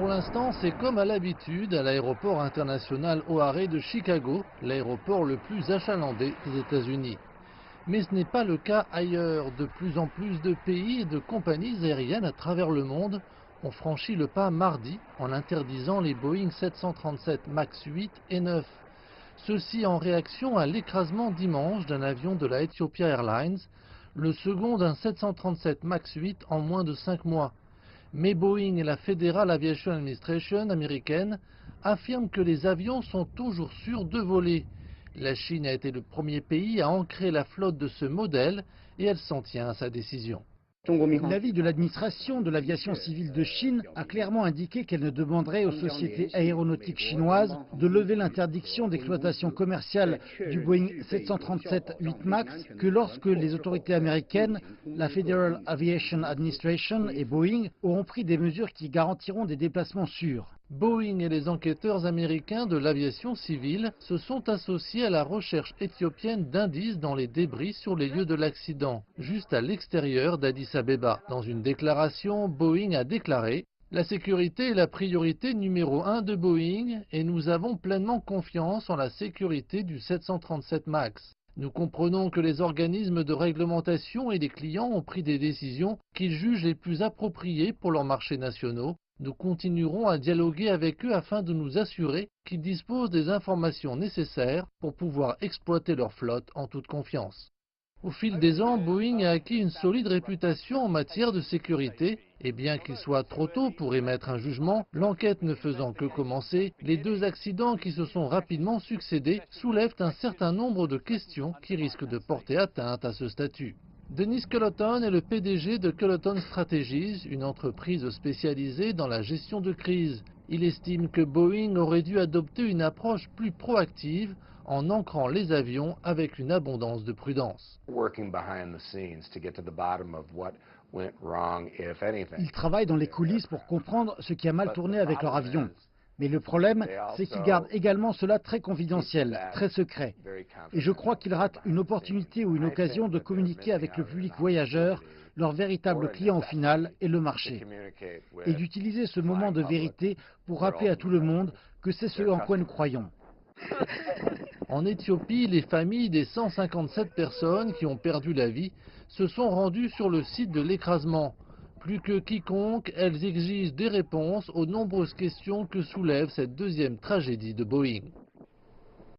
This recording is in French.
Pour l'instant, c'est comme à l'habitude à l'aéroport international O'Hare de Chicago, l'aéroport le plus achalandé des États-Unis. Mais ce n'est pas le cas ailleurs. De plus en plus de pays et de compagnies aériennes à travers le monde ont franchi le pas mardi en interdisant les Boeing 737 MAX 8 et 9. Ceci en réaction à l'écrasement dimanche d'un avion de la Ethiopia Airlines, le second d'un 737 MAX 8 en moins de 5 mois. Mais Boeing et la Federal Aviation Administration américaine affirment que les avions sont toujours sûrs de voler. La Chine a été le premier pays à ancrer la flotte de ce modèle et elle s'en tient à sa décision. L'avis de l'administration de l'aviation civile de Chine a clairement indiqué qu'elle ne demanderait aux sociétés aéronautiques chinoises de lever l'interdiction d'exploitation commerciale du Boeing 737-8 MAX que lorsque les autorités américaines, la Federal Aviation Administration et Boeing auront pris des mesures qui garantiront des déplacements sûrs. Boeing et les enquêteurs américains de l'aviation civile se sont associés à la recherche éthiopienne d'indices dans les débris sur les lieux de l'accident, juste à l'extérieur d'Addis Abeba. Dans une déclaration, Boeing a déclaré « La sécurité est la priorité numéro 1 de Boeing et nous avons pleinement confiance en la sécurité du 737 MAX. Nous comprenons que les organismes de réglementation et les clients ont pris des décisions qu'ils jugent les plus appropriées pour leurs marchés nationaux. Nous continuerons à dialoguer avec eux afin de nous assurer qu'ils disposent des informations nécessaires pour pouvoir exploiter leur flotte en toute confiance. » Au fil des ans, Boeing a acquis une solide réputation en matière de sécurité, et bien qu'il soit trop tôt pour émettre un jugement, l'enquête ne faisant que commencer, les deux accidents qui se sont rapidement succédés soulèvent un certain nombre de questions qui risquent de porter atteinte à ce statut. Dennis Culloton est le PDG de Culloton Strategies, une entreprise spécialisée dans la gestion de crise. Il estime que Boeing aurait dû adopter une approche plus proactive en ancrant les avions avec une abondance de prudence. Ils travaillent dans les coulisses pour comprendre ce qui a mal tourné avec leur avion. Mais le problème, c'est qu'ils gardent également cela très confidentiel, très secret. Et je crois qu'ils ratent une opportunité ou une occasion de communiquer avec le public voyageur, leur véritable client au final et le marché. Et d'utiliser ce moment de vérité pour rappeler à tout le monde que c'est ce en quoi nous croyons. En Éthiopie, les familles des 157 personnes qui ont perdu la vie se sont rendues sur le site de l'écrasement. Plus que quiconque, elles exigent des réponses aux nombreuses questions que soulève cette deuxième tragédie de Boeing.